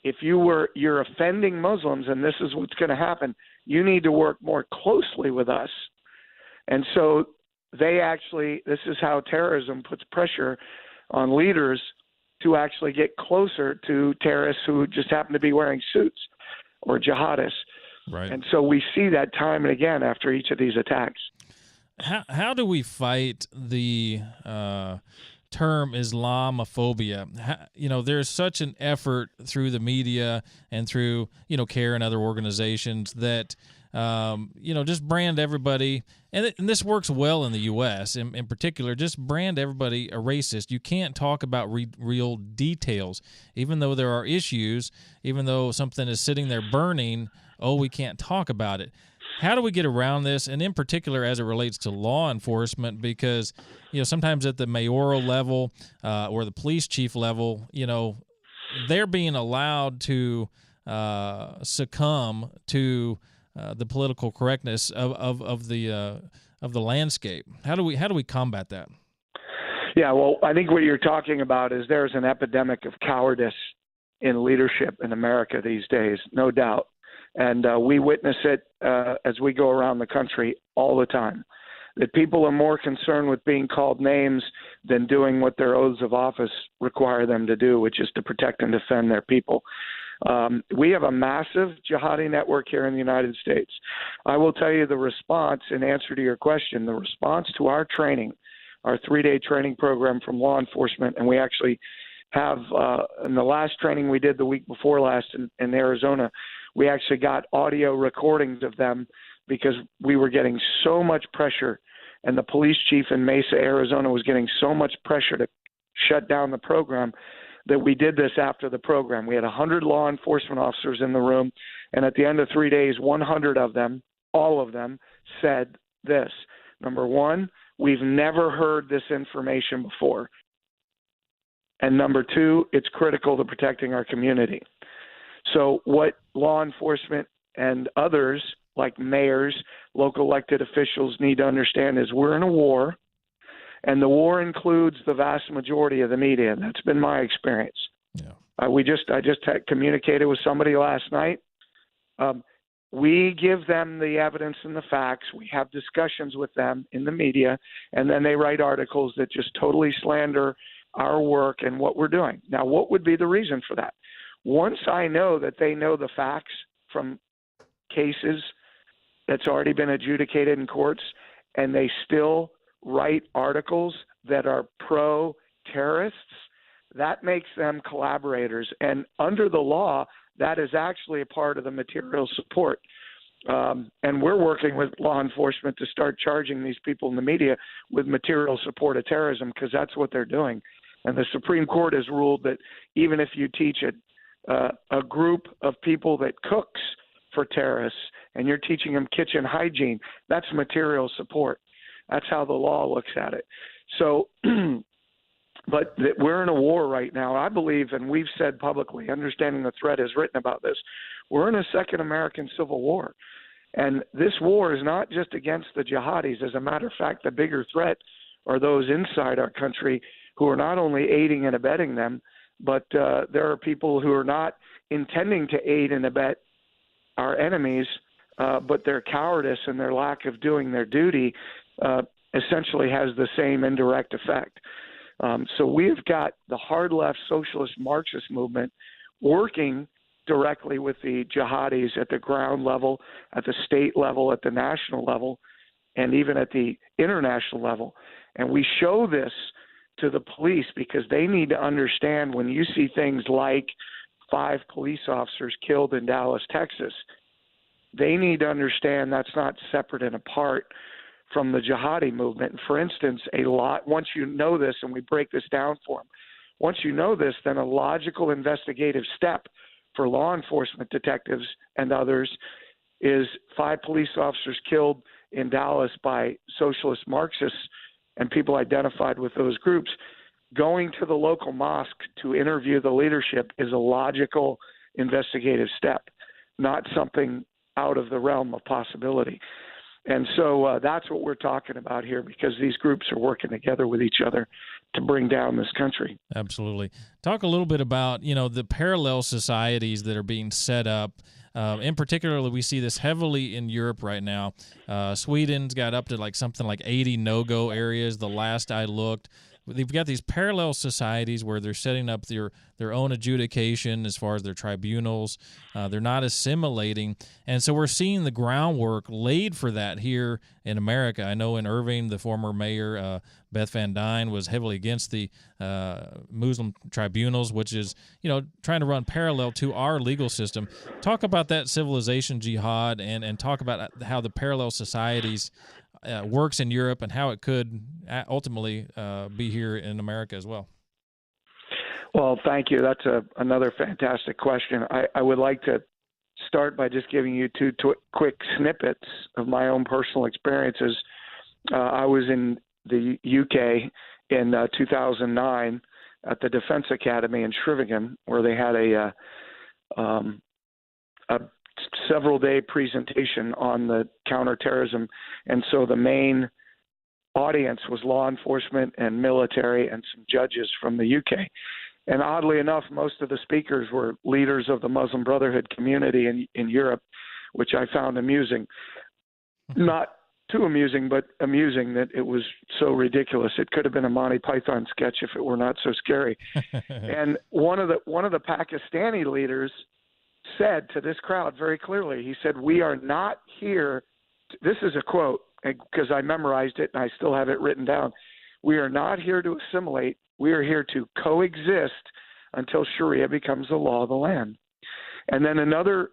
Speaker 11: if you're offending Muslims and this is what's going to happen, you need to work more closely with us. And so this is how terrorism puts pressure on leaders to actually get closer to terrorists who just happen to be wearing suits or jihadists.
Speaker 2: Right.
Speaker 11: And so we see that time and again after each of these attacks.
Speaker 2: How do we fight the term Islamophobia? There's such an effort through the media and through, CARE and other organizations that, just brand everybody. And this works well in the U.S. in particular, just brand everybody a racist. You can't talk about real details, even though there are issues, even though something is sitting there burning. Oh, we can't talk about it. How do we get around this? And in particular, as it relates to law enforcement, because, sometimes at the mayoral level or the police chief level, they're being allowed to succumb to the political correctness of the landscape. How do we combat that?
Speaker 11: Yeah, well, I think what you're talking about is there's an epidemic of cowardice in leadership in America these days, no doubt. And we witness it as we go around the country all the time, that people are more concerned with being called names than doing what their oaths of office require them to do, which is to protect and defend their people. We have a massive jihadi network here in the United States. I will tell you the response, in answer to your question, the response to our training, our 3-day training program from law enforcement, and we actually have, in the last training we did the week before last in Arizona, we actually got audio recordings of them because we were getting so much pressure, and the police chief in Mesa, Arizona was getting so much pressure to shut down the program that we did this after the program. We had 100 law enforcement officers in the room, and at the end of 3 days, 100 of them, all of them, said this. Number one, we've never heard this information before. And number two, it's critical to protecting our community. So what law enforcement and others, like mayors, local elected officials, need to understand is we're in a war, and the war includes the vast majority of the media. That's been my experience.
Speaker 2: Yeah.
Speaker 11: I just had communicated with somebody last night. We give them the evidence and the facts. We have discussions with them in the media, and then they write articles that just totally slander our work and what we're doing. Now, what would be the reason for that? Once I know that they know the facts from cases that's already been adjudicated in courts, and they still write articles that are pro-terrorists, that makes them collaborators. And under the law, that is actually a part of the material support. And we're working with law enforcement to start charging these people in the media with material support of terrorism, because that's what they're doing. And the Supreme Court has ruled that even if you teach a group of people that cooks for terrorists and you're teaching them kitchen hygiene, that's material support. That's how the law looks at it. So, but we're in a war right now. I believe, and we've said publicly, Understanding the Threat has written about this, we're in a second American Civil War. And this war is not just against the jihadis. As a matter of fact, the bigger threat are those inside our country who are not only aiding and abetting them, but there are people who are not intending to aid and abet our enemies, but their cowardice and their lack of doing their duty essentially has the same indirect effect. So we've got the hard left socialist Marxist movement working directly with the jihadis at the ground level, at the state level, at the national level, and even at the international level. And we show this to the police because they need to understand when you see things like 5 police officers killed in Dallas, Texas, they need to understand that's not separate and apart from the jihadi movement. For instance, once you know this, and we break this down for them, once you know this, then a logical investigative step for law enforcement detectives and others is 5 police officers killed in Dallas by socialist Marxists and people identified with those groups, going to the local mosque to interview the leadership is a logical investigative step, not something out of the realm of possibility. And so that's what we're talking about here, because these groups are working together with each other to bring down this country.
Speaker 2: Absolutely. Talk a little bit about, the parallel societies that are being set up. In particular, we see this heavily in Europe right now. Sweden's got up to something like 80 no-go areas the last I looked. They've got these parallel societies where they're setting up their own adjudication as far as their tribunals. They're not assimilating. And so we're seeing the groundwork laid for that here in America. I know in Irving, the former mayor, Beth Van Dyne, was heavily against the Muslim tribunals, which is, trying to run parallel to our legal system. Talk about that civilization jihad and talk about how the parallel societies works in Europe and how it could ultimately be here in America as well.
Speaker 11: Well, thank you. That's another fantastic question. I would like to start by just giving you two quick snippets of my own personal experiences. I was in the UK in 2009 at the Defense Academy in Shrivingham, where they had a several-day presentation on the counterterrorism, and so the main audience was law enforcement and military and some judges from the UK. And oddly enough, most of the speakers were leaders of the Muslim Brotherhood community in Europe, which I found amusing. Not too amusing, but amusing that it was so ridiculous. It could have been a Monty Python sketch if it were not so scary. And one of the Pakistani leaders said to this crowd very clearly, he said, "We are not here," this is a quote, because I memorized it and I still have it written down, "We are not here to assimilate. We are here to coexist until Sharia becomes the law of the land." And then another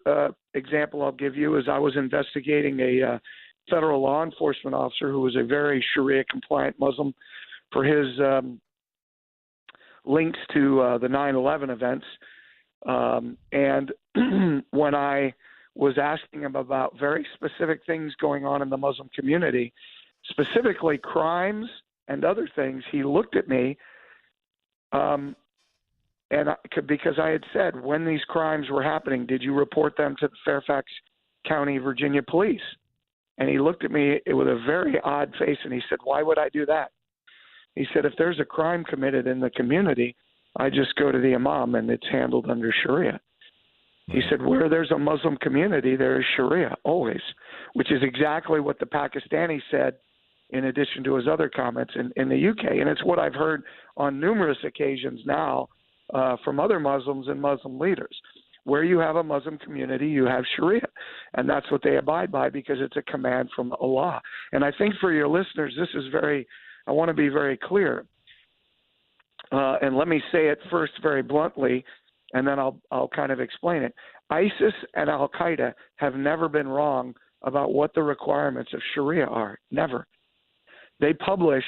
Speaker 11: example I'll give you is I was investigating a federal law enforcement officer who was a very Sharia-compliant Muslim for his links to the 9/11 events. And when I was asking him about very specific things going on in the Muslim community, specifically crimes and other things, he looked at me because I had said, when these crimes were happening, did you report them to the Fairfax County, Virginia police? And he looked at me with a very odd face and he said, "Why would I do that?" He said, "If there's a crime committed in the community, I just go to the imam and it's handled under Sharia." He said, "Where there's a Muslim community, there is Sharia, always," which is exactly what the Pakistani said in addition to his other comments in the UK. And it's what I've heard on numerous occasions now from other Muslims and Muslim leaders. Where you have a Muslim community, you have Sharia. And that's what they abide by because it's a command from Allah. And I think for your listeners, I want to be very clear. And let me say it first very bluntly, and then I'll kind of explain it. ISIS and Al-Qaeda have never been wrong about what the requirements of Sharia are. Never. They publish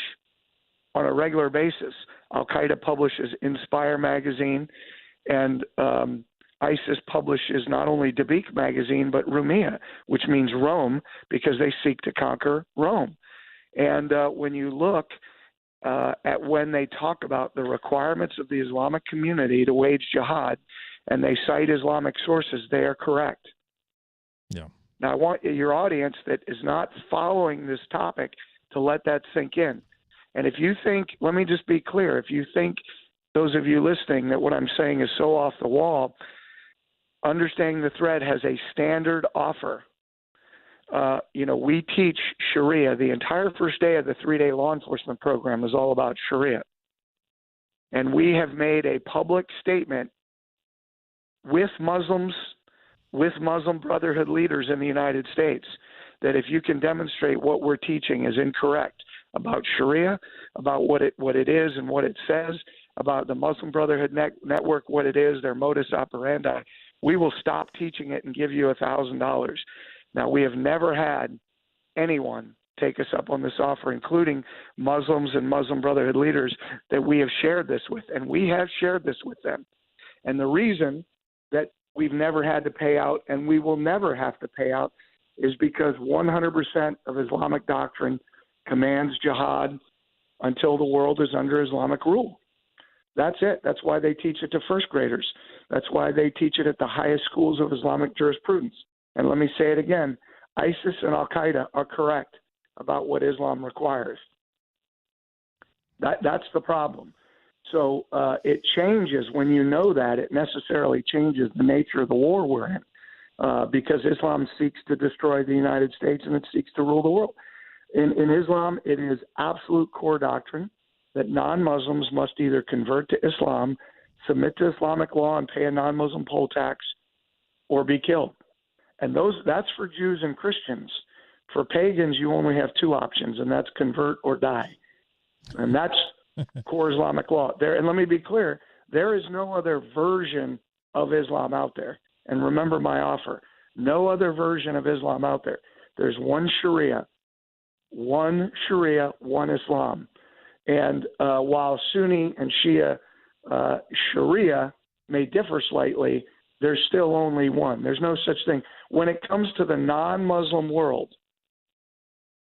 Speaker 11: on a regular basis. Al-Qaeda publishes Inspire magazine, and ISIS publishes not only Dabiq magazine, but Rumiyah, which means Rome, because they seek to conquer Rome. And when you look at when they talk about the requirements of the Islamic community to wage jihad, and they cite Islamic sources, they are correct.
Speaker 2: Yeah.
Speaker 11: Now, I want your audience that is not following this topic to let that sink in. And if you think, let me just be clear, if you think, those of you listening, that what I'm saying is so off the wall, Understanding the Thread has a standard offer. We teach Sharia. The entire first day of the 3-day law enforcement program is all about Sharia. And we have made a public statement with Muslims, with Muslim Brotherhood leaders in the United States, that if you can demonstrate what we're teaching is incorrect about Sharia, about what it is and what it says, about the Muslim Brotherhood network, what it is, their modus operandi, we will stop teaching it and give you $1,000. Now, we have never had anyone take us up on this offer, including Muslims and Muslim Brotherhood leaders that we have shared this with, and we have shared this with them. And the reason that we've never had to pay out and we will never have to pay out is because 100% of Islamic doctrine commands jihad until the world is under Islamic rule. That's it. That's why they teach it to first graders. That's why they teach it at the highest schools of Islamic jurisprudence. And let me say it again, ISIS and Al-Qaeda are correct about what Islam requires. That's the problem. So it changes when you know that. It necessarily changes the nature of the war we're in because Islam seeks to destroy the United States and it seeks to rule the world. In Islam, it is absolute core doctrine that non-Muslims must either convert to Islam, submit to Islamic law, and pay a non-Muslim poll tax, or be killed. And that's for Jews and Christians. For pagans, you only have two options, and that's convert or die. And that's core Islamic law. And let me be clear, there is no other version of Islam out there. And remember my offer, no other version of Islam out there. There's one Sharia, one Islam. And while Sunni and Shia Sharia may differ slightly, there's still only one. There's no such thing. When it comes to the non-Muslim world,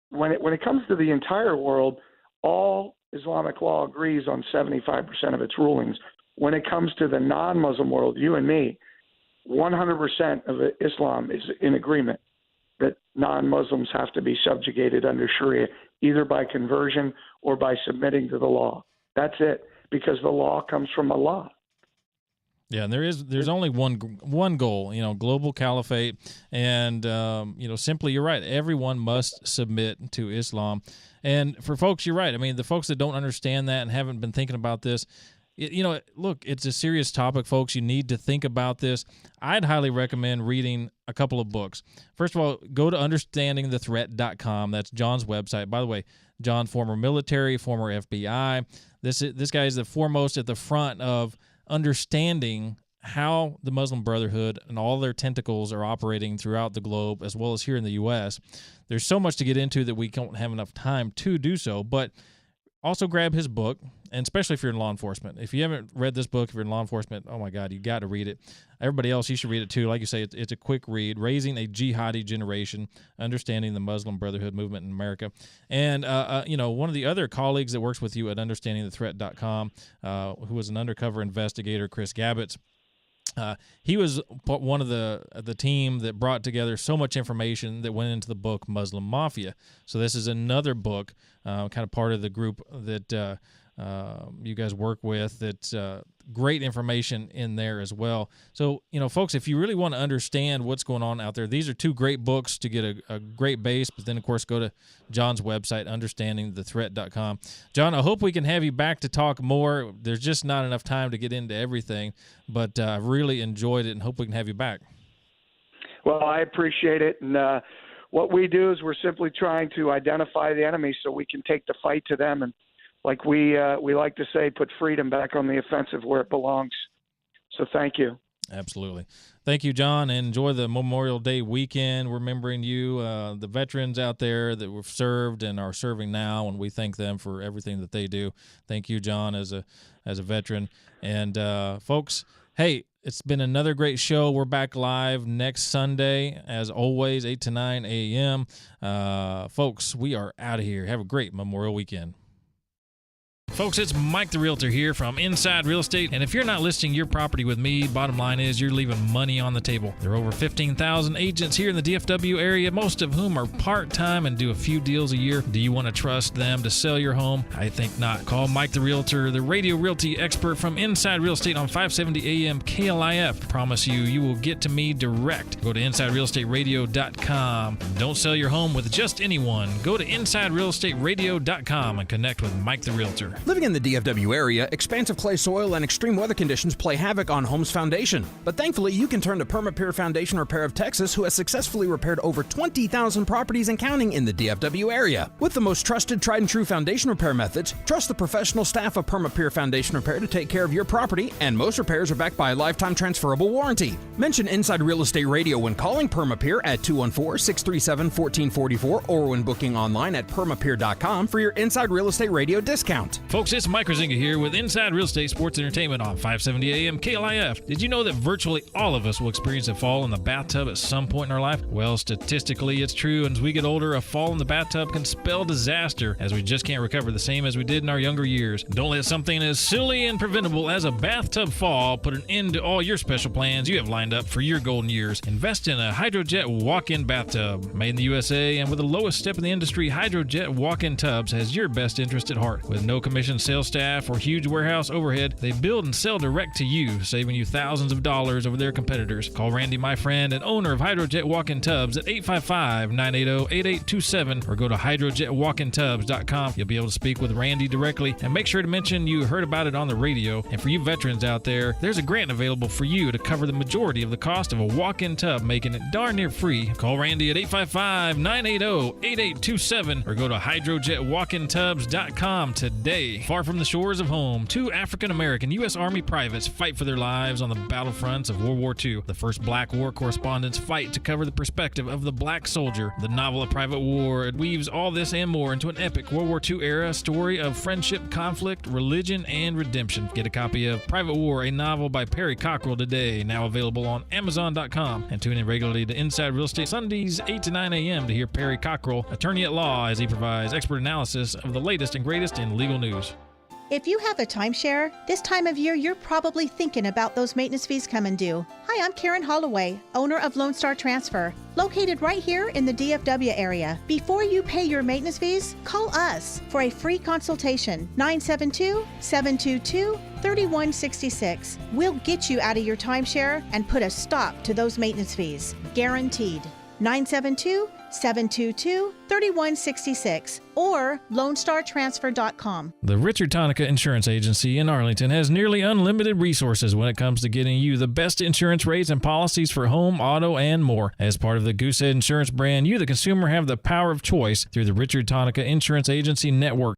Speaker 11: when it comes to the entire world, all Islamic law agrees on 75% of its rulings. When it comes to the non-Muslim world, you and me, 100% of Islam is in agreement that non-Muslims have to be subjugated under Sharia, either by conversion or by submitting to the law. That's it, because the law comes from Allah.
Speaker 2: Yeah, and there's only one goal, global caliphate, and simply, you're right. Everyone must submit to Islam, and for folks, you're right. I mean, the folks that don't understand that and haven't been thinking about this, look, it's a serious topic, folks. You need to think about this. I'd highly recommend reading a couple of books. First of all, go to understandingthethreat.com. That's John's website. By the way, John, former military, former FBI. This guy is the foremost at the front of understanding how the Muslim Brotherhood and all their tentacles are operating throughout the globe, as well as here in the U.S. There's so much to get into that we don't have enough time to do so, but also grab his book, and especially if you're in law enforcement. If you haven't read this book, if you're in law enforcement, oh my God, you got to read it. Everybody else, you should read it too. Like you say, it's a quick read, Raising a Jihadi Generation, Understanding the Muslim Brotherhood Movement in America. And, one of the other colleagues that works with you at understandingthethreat.com, who was an undercover investigator, Chris Gabbets, he was one of the team that brought together so much information that went into the book Muslim Mafia. So this is another book, kind of part of the group that you guys work with. That's great information in there as well. So, folks, if you really want to understand what's going on out there, these are two great books to get a great base. But then, of course, go to John's website, understandingthethreat.com. John, I hope we can have you back to talk more. There's just not enough time to get into everything, but I've really enjoyed it and hope we can have you back.
Speaker 11: Well, I appreciate it. And what we do is we're simply trying to identify the enemy so we can take the fight to them, and like we like to say, put freedom back on the offensive where it belongs. So thank you.
Speaker 2: Absolutely. Thank you, John, and enjoy the Memorial Day weekend, remembering you, the veterans out there that were served and are serving now, and we thank them for everything that they do. Thank you, John, as a veteran. And, folks, hey, it's been another great show. We're back live next Sunday, as always, 8 to 9 a.m. Folks, we are out of here. Have a great Memorial weekend. Folks, it's Mike the Realtor here from Inside Real Estate, and if you're not listing your property with me, bottom line is you're leaving money on the table. There are over 15,000 agents here in the DFW area, most of whom are part-time and do a few deals a year. Do you want to trust them to sell your home? I think not. Call Mike the Realtor, the radio realty expert from Inside Real Estate on 570 AM KLIF. Promise you will get to me direct. Go to InsideRealEstateRadio.com. Don't sell your home with just anyone. Go to InsideRealEstateRadio.com and connect with Mike the Realtor.
Speaker 12: Living in the DFW area, expansive clay soil and extreme weather conditions play havoc on homes' foundation. But thankfully, you can turn to Permapeer Foundation Repair of Texas, who has successfully repaired over 20,000 properties and counting in the DFW area. With the most trusted, tried and true foundation repair methods, trust the professional staff of Permapeer Foundation Repair to take care of your property, and most repairs are backed by a lifetime transferable warranty. Mention Inside Real Estate Radio when calling Permapeer at 214-637-1444 or when booking online at permapeer.com for your Inside Real Estate Radio discount.
Speaker 2: Folks, it's Mike Rosinga here with Inside Real Estate Sports Entertainment on 570 AM KLIF. Did you know that virtually all of us will experience a fall in the bathtub at some point in our life? Well, statistically, it's true, and as we get older, a fall in the bathtub can spell disaster, as we just can't recover the same as we did in our younger years. Don't let something as silly and preventable as a bathtub fall put an end to all your special plans you have lined up for your golden years. Invest in a Hydrojet walk-in bathtub. Made in the USA and with the lowest step in the industry, Hydrojet walk-in tubs has your best interest at heart. With no commission sales staff or huge warehouse overhead, they build and sell direct to you, saving you thousands of dollars over their competitors. Call Randy, my friend and owner of Hydrojet Walk-in Tubs at 855-980-8827 or go to hydrojetwalkintubs.com. You'll be able to speak with Randy directly, and make sure to mention you heard about it on the radio. And for you veterans out there, there's a grant available for you to cover the majority of the cost of a walk-in tub, making it darn near free. Call Randy at 855-980-8827 or go to hydrojetwalkintubs.com today. Far from the shores of home, two African-American U.S. Army privates fight for their lives on the battlefronts of World War II. The first Black War correspondents fight to cover the perspective of the black soldier. The novel A Private War, it weaves all this and more into an epic World War II era story of friendship, conflict, religion, and redemption. Get a copy of Private War, a novel by Perry Cockrell today, now available on Amazon.com. And tune in regularly to Inside Real Estate Sundays 8 to 9 a.m. to hear Perry Cockrell, attorney at law, as he provides expert analysis of the latest and greatest in legal news.
Speaker 9: If you have a timeshare, this time of year you're probably thinking about those maintenance fees coming due. Hi, I'm Karen Holloway, owner of Lone Star Transfer, located right here in the DFW area. Before you pay your maintenance fees, call us for a free consultation, 972-722-3166. We'll get you out of your timeshare and put a stop to those maintenance fees, guaranteed. 972-722-3166 or LoneStarTransfer.com.
Speaker 2: The Richard Tonica Insurance Agency in Arlington has nearly unlimited resources when it comes to getting you the best insurance rates and policies for home, auto, and more. As part of the Goosehead Insurance brand, you, the consumer, have the power of choice through the Richard Tonica Insurance Agency Network.